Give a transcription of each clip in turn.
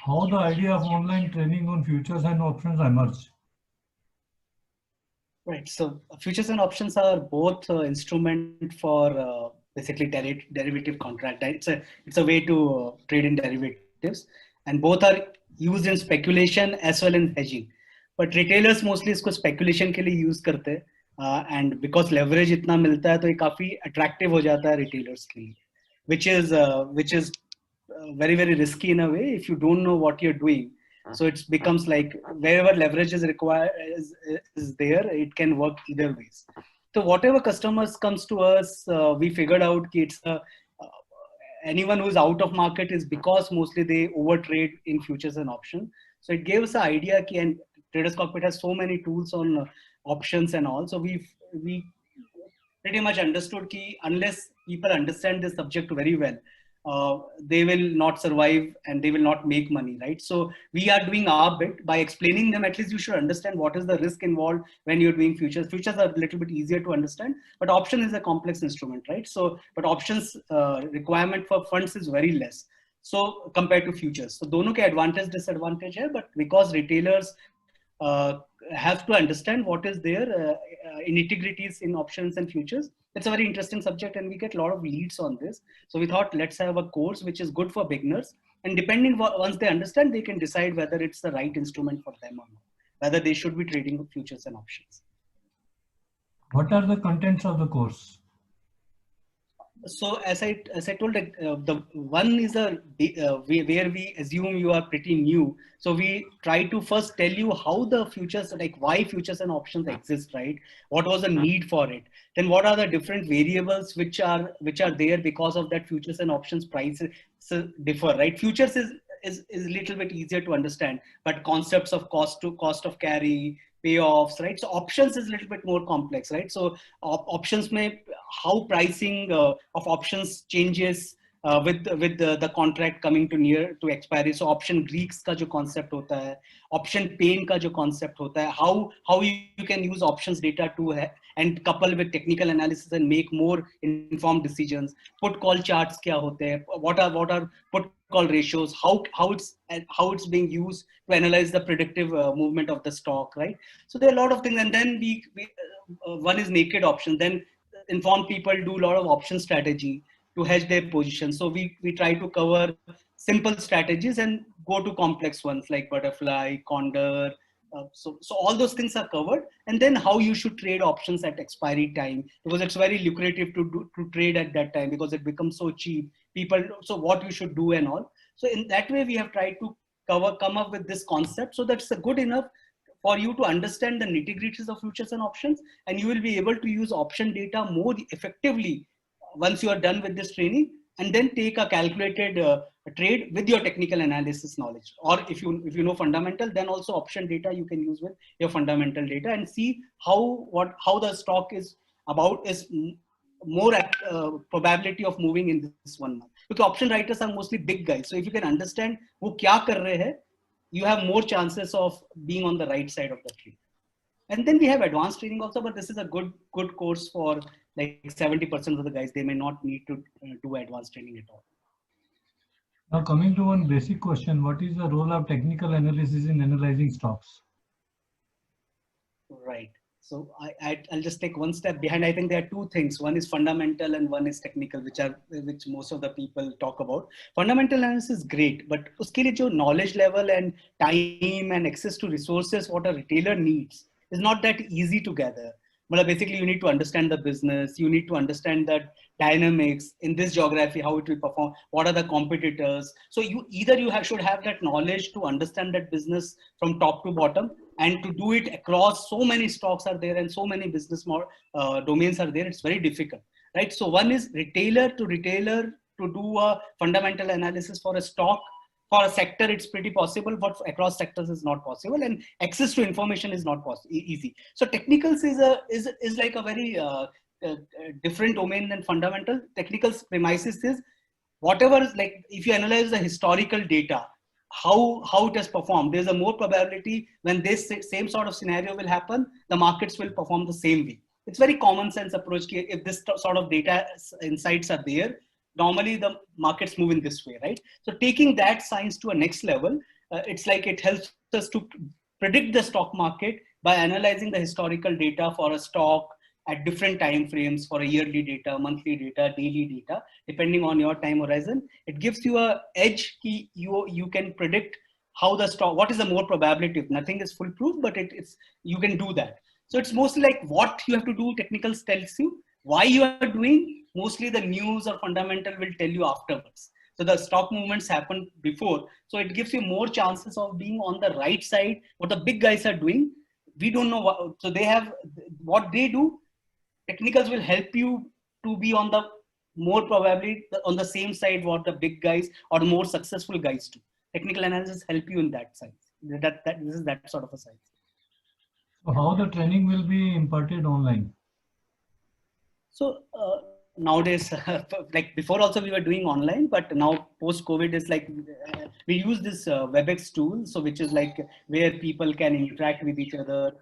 how the idea of online training on futures and options emerged. Right. So futures and options are both instrument for basically derivative contract. It's a way to trade in derivatives, and both are used in speculation as well in hedging. But retailers mostly इसको speculation के लिए use करते हैं, and because leverage इतना मिलता है तो ये काफी attractive हो जाता है retailers के लिए, which is very risky in a way if you don't know what you're doing. So it becomes like wherever leverage is required is there, it can work either ways. So whatever customers comes to us, we figured out that anyone who's out of market is because mostly they overtrade in futures and options. So it gave us an idea and Traders Cockpit has so many tools on options and all. So we pretty much understood that unless people understand this subject very well, they will not survive and they will not make money, right? So we are doing our bit by explaining them. At least you should understand what is the risk involved when you're doing futures. Futures are a little bit easier to understand, but option is a complex instrument, right? So, but options requirement for funds is very less. So compared to futures, so दोनों के advantage disadvantage है, but because retailers uh, have to understand what is there integrities in options and futures. It's a very interesting subject and we get a lot of leads on this. So we thought let's have a course which is good for beginners, and depending once they understand, they can decide whether it's the right instrument for them or not, whether they should be trading futures and options. What are the contents of the course? So as I told, the one is where we assume you are pretty new. So we try to first tell you how the futures, like why futures and options exist, right? What was the need for it? Then what are the different variables which are there because of that futures and options prices differ, right? Futures is a little bit easier to understand, but concepts of cost of carry, payoffs, right? So options is a little bit more complex, right? So options may how pricing of options changes with the contract coming to near to expiry. So option Greeks का जो concept होता है, option pain का जो concept होता है, how you can use options data to and couple with technical analysis and make more informed decisions. Put call charts क्या होते हैं, what are put call ratios, how it's being used to analyze the predictive movement of the stock, right? So there are a lot of things, and then one is naked option. Then informed people do a lot of option strategy to hedge their position. So we try to cover simple strategies and go to complex ones like butterfly, condor. So all those things are covered, and then how you should trade options at expiry time, because it's very lucrative to trade at that time because it becomes so cheap. People, so what you should do and all. So in that way, we have tried to come up with this concept, so that's good enough for you to understand the nitty-gritties of futures and options, and you will be able to use option data more effectively once you are done with this training, and then take a calculated trade with your technical analysis knowledge. Or if you know fundamental, then also option data you can use with your fundamental data and see how the stock is about is more probability of moving in this 1 month, because option writers are mostly big guys. So if you can understand वो क्या कर रहे हैं, you have more chances of being on the right side of the tree. And then we have advanced training also, but this is a good course for like 70% of the guys. They may not need to do advanced training at all. Now coming to one basic question, what is the role of technical analysis in analyzing stocks? Right. So I'll just take one step behind. I think there are two things. One is fundamental and one is technical, which most of the people talk about. Fundamental analysis is great, but uske liye jo knowledge level and time and access to resources what a retailer needs is not that easy to gather. But basically, you need to understand the business. You need to understand the dynamics in this geography, how it will perform. What are the competitors? So should have that knowledge to understand that business from top to bottom, and to do it across so many stocks are there and so many business domains are there. It's very difficult, right? So one is retailer to do a fundamental analysis for a stock. For a sector, it's pretty possible, but across sectors is not possible, and access to information is not easy. So technicals is like a very different domain than fundamental. Technicals premises is whatever is like if you analyze the historical data, how it has performed, there's a more probability when this same sort of scenario will happen, the markets will perform the same way. It's very common sense approach. If this sort of data insights are there, normally the markets move in this way, right? So taking that science to a next level, it's like it helps us to predict the stock market by analyzing the historical data for a stock at different time frames, for a yearly data, monthly data, daily data, depending on your time horizon. It gives you a edge. You can predict how the stock, what is the more probability. Nothing is foolproof, but it's, you can do that. So it's mostly like what you have to do, technicals tells you. Why you are doing, mostly the news or fundamental will tell you afterwards. So the stock movements happen before. So it gives you more chances of being on the right side. What the big guys are doing, we don't know what, so they have what they do. Technicals will help you to be on the more probably on the same side what the big guys or the more successful guys do. Technical analysis help you in that science. This is that sort of a science. So how the training will be imparted online? So nowadays, like before also we were doing online, but now post COVID is like we use this WebEx tool, so which is like where people can interact with each other.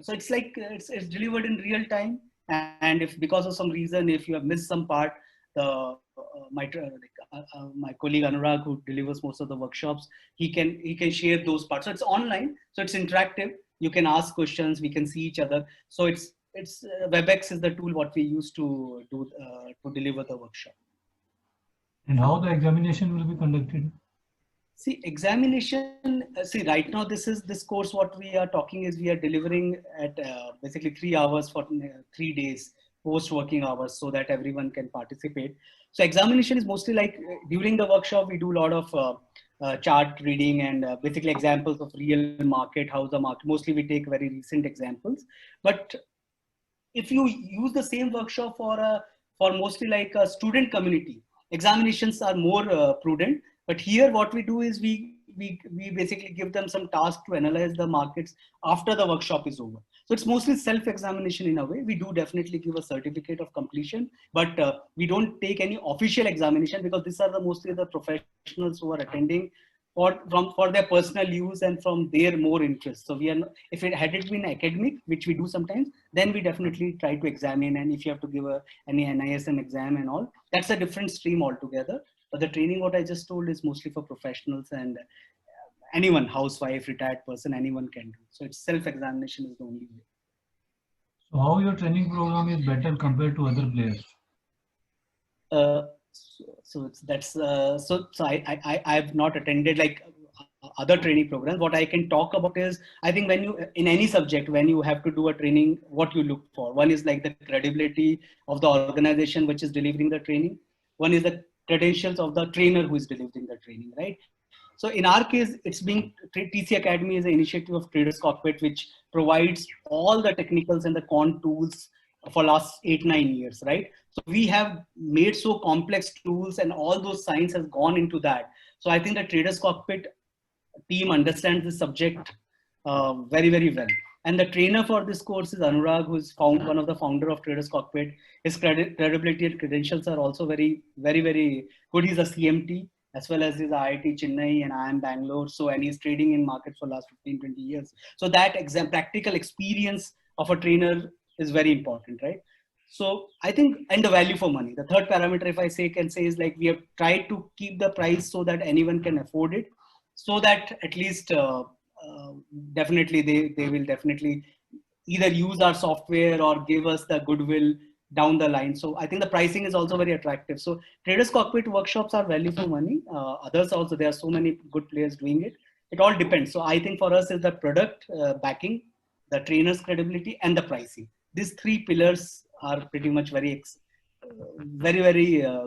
So it's like it's delivered in real time, and if because of some reason if you have missed some part, the my colleague Anurag, who delivers most of the workshops, he can share those parts. So it's online, so it's interactive. You can ask questions, we can see each other. So it's WebEx is the tool what we use to do to deliver the workshop. And how the examination will be conducted? See, examination. See, right now this course what we are talking is we are delivering at basically 3 hours for 3 days post working hours, so that everyone can participate. So examination is mostly like during the workshop we do a lot of chart reading and basically examples of real market, how the market. Mostly we take very recent examples, but if you use the same workshop for mostly like a student community, examinations are more prudent. But here what we do is we basically give them some task to analyze the markets after the workshop is over. So it's mostly self-examination in a way. We do definitely give a certificate of completion, but we don't take any official examination because these are the mostly the professionals who are attending for their personal use and from their more interest. So we are, if it had it been academic, which we do sometimes, then we definitely try to examine. And if you have to give any NISM exam and all, that's a different stream altogether. But the training, what I just told, is mostly for professionals and anyone, housewife, retired person, anyone can do. So it's self-examination is the only way. So how your training program is better compared to other players? I've not attended like other training programs. What I can talk about is, I think when you in any subject, when you have to do a training, what you look for, one is like the credibility of the organization which is delivering the training. One is the credentials of the trainer who is delivering the training, right? So in our case, it's being TC Academy is an initiative of Traders Cockpit, which provides all the technicals and the quant tools for last 8-9 years, right? So we have made so complex tools and all those science has gone into that. So I think the Traders Cockpit team understands the subject very, very well. And the trainer for this course is Anurag, who's one of the founder of Traders Cockpit. His credibility and credentials are also very, very, very good. He's a CMT as well as his IIT Chennai and IIM Bangalore. So, and he's trading in markets for last 15-20 years. So that practical experience of a trainer is very important, right? So I think, and the value for money. The third parameter, if I can say, is like we have tried to keep the price so that anyone can afford it, so that at least definitely they will definitely either use our software or give us the goodwill down the line. So I think the pricing is also very attractive. So Traders Cockpit workshops are value for money. Others also, there are so many good players doing it. It all depends. So I think for us is the product backing, the trainer's credibility, and the pricing. These three pillars are pretty much very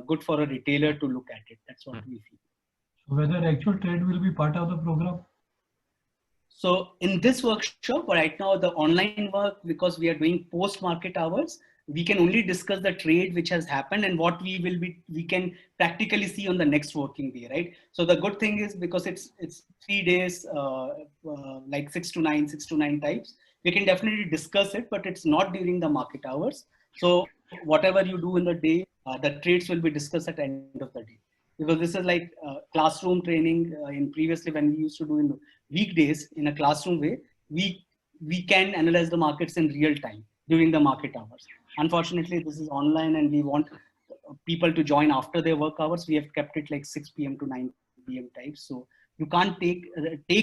good for a retailer to look at it. That's what we feel. So whether actual trade will be part of the program? So in this workshop, right now, the online work, because we are doing post-market hours, we can only discuss the trade which has happened and what we can practically see on the next working day, right? So the good thing is, because it's 3 days, like 6 to 9 types, we can definitely discuss it, but it's not during the market hours. So whatever you do in the day, the trades will be discussed at the end of the day. Because this is like classroom training. In previously, when we used to do in weekdays in a classroom way, we can analyze the markets in real time during the market hours. Unfortunately, this is online, and we want people to join after their work hours. We have kept it like 6 p.m. to 9 p.m. type. So you can't take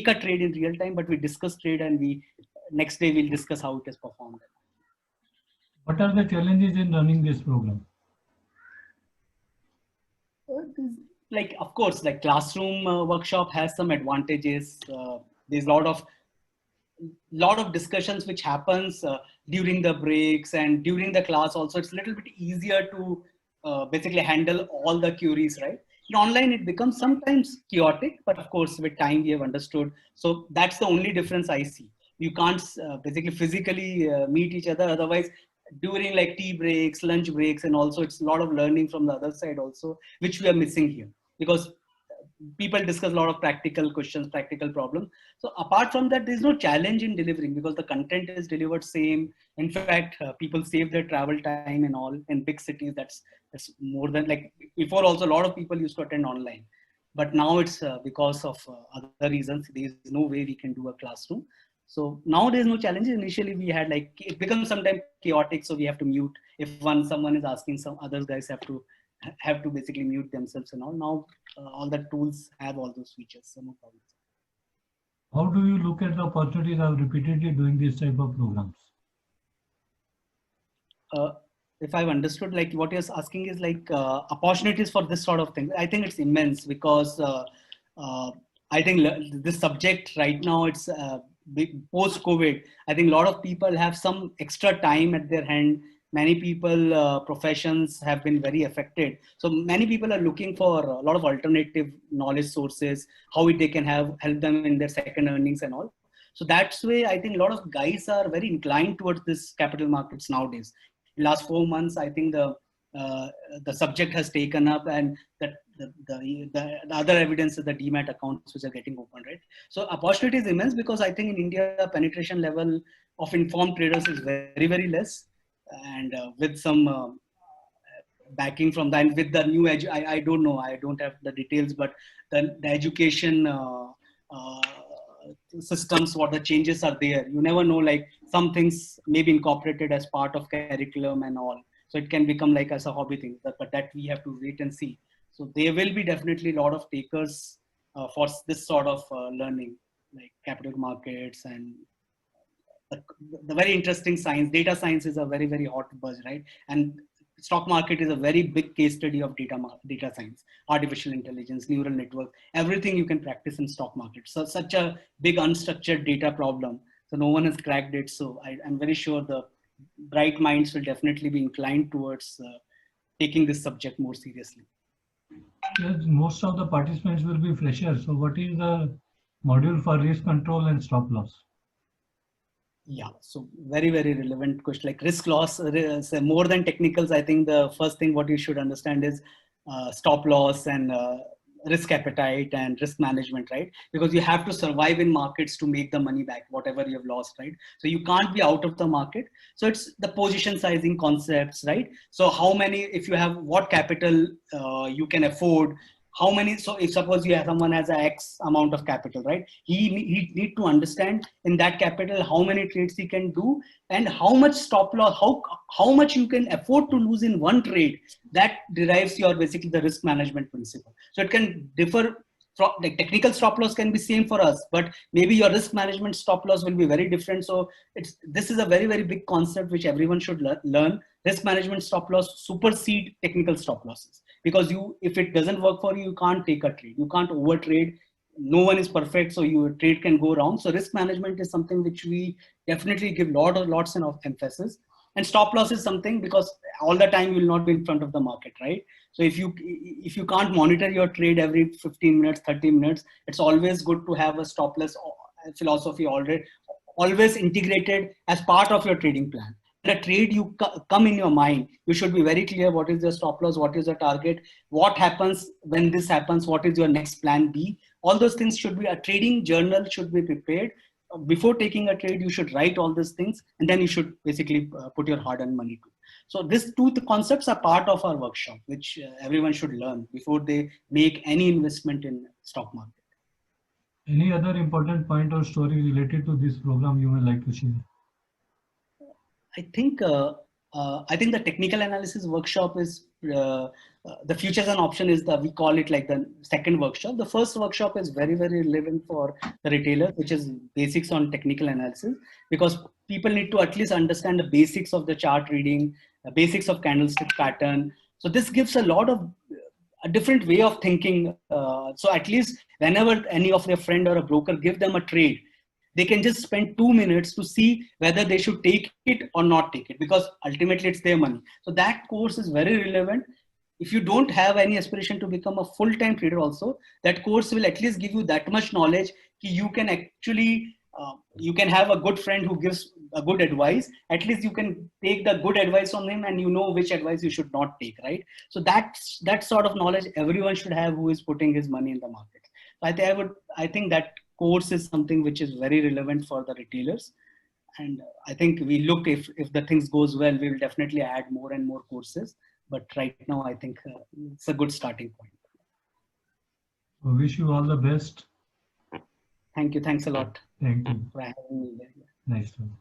a trade in real time, but we discuss trade and next day we'll discuss how it is performed. What are the challenges in running this program? Like, of course, like classroom workshop has some advantages. There's a lot of discussions which happens during the breaks and during the class also. It's a little bit easier to basically handle all the queries, right? In online it becomes sometimes chaotic, but of course with time we have understood. So that's the only difference I see. You can't basically physically meet each other, otherwise during like tea breaks, lunch breaks, and also it's a lot of learning from the other side also, which we are missing here, because people discuss a lot of practical questions, practical problems. So apart from that, there's no challenge in delivering because the content is delivered same. In fact, people save their travel time and all in big cities. That's more than, like, before also a lot of people used to attend online, but now it's because of other reasons, there's no way we can do a classroom. So now there's no challenges. Initially we had, like, it becomes sometimes chaotic, so we have to mute if someone is asking, some other guys have to basically mute themselves and all. Now all the tools have all those features, so no problem. How do you look at the opportunities of repeatedly doing this type of programs? If I've understood, like what you're asking is like opportunities for this sort of thing. I think it's immense because I think this subject right now, it's post COVID. I think a lot of people have some extra time at their hand. Many people, professions have been very affected. So many people are looking for a lot of alternative knowledge sources, how they can help them in their second earnings and all. So that's why I think a lot of guys are very inclined towards this capital markets nowadays. Last 4 months, I think the subject has taken up, and that the other evidence is the demat accounts which are getting opened, right? So opportunity is immense because I think in India penetration level of informed traders is very, very less, and with some backing from that, and with the new I don't know, I don't have the details, but the education systems, what the changes are there, you never know, like some things may be incorporated as part of curriculum and all, so it can become like as a hobby thing, but that we have to wait and see. So there will be definitely a lot of takers for this sort of learning, like capital markets and the very interesting science. Data science is a very, very hot buzz, right? And stock market is a very big case study of data science, artificial intelligence, neural network, everything you can practice in stock market. So such a big unstructured data problem. So no one has cracked it. So I'm very sure the bright minds will definitely be inclined towards taking this subject more seriously. Yes, most of the participants will be freshers. So what is the module for risk control and stop loss? Yeah, so very, very relevant question. Like risk loss, more than technicals, I think the first thing what you should understand is stop loss and risk appetite and risk management, right? Because you have to survive in markets to make the money back, whatever you have lost, right? So you can't be out of the market. So it's the position sizing concepts, right? So how many, if you have what capital you can afford, how many, so if suppose you have someone has a X amount of capital, right? He need to understand in that capital how many trades he can do and how much stop loss, how much you can afford to lose in one trade. That derives your basically the risk management principle. So it can differ. Like technical stop loss can be same for us, but maybe your risk management stop loss will be very different. So this is a very, very big concept which everyone should learn. Risk management stop loss supersede technical stop losses, because if it doesn't work for you, you can't take a trade, you can't over trade. No one is perfect, so your trade can go wrong. So risk management is something which we definitely give lots of emphasis. And stop loss is something, because all the time you will not be in front of the market, right? So if you can't monitor your trade every 15 minutes, 30 minutes, it's always good to have a stop loss philosophy always integrated as part of your trading plan. The trade you come in your mind, you should be very clear what is your stop loss, what is your target, what happens when this happens, what is your next plan B. All those things should be, a trading journal should be prepared. Before taking a trade, you should write all these things, and then you should basically put your hard-earned money to. So these two concepts are part of our workshop, which everyone should learn before they make any investment in stock market. Any other important point or story related to this program you would like to share? I think the technical analysis workshop is the futures and option is we call it like the second workshop. The first workshop is very, very relevant for the retailer, which is basics on technical analysis, because people need to at least understand the basics of the chart reading, the basics of candlestick pattern. So this gives a lot of a different way of thinking. So at least whenever any of their friend or a broker give them a trade, they can just spend 2 minutes to see whether they should take it or not take it, because ultimately it's their money. So that course is very relevant. If you don't have any aspiration to become a full-time trader also, that course will at least give you that much knowledge. You can actually, you can have a good friend who gives a good advice. At least you can take the good advice from him and you know which advice you should not take, right? So that sort of knowledge everyone should have who is putting his money in the market. So I think that course is something which is very relevant for the retailers. And I think we look, if the things goes well, we will definitely add more and more courses. But right now, I think it's a good starting point. We wish you all the best. Thank you. Thanks a lot. Thank you. For having me there. Nice one.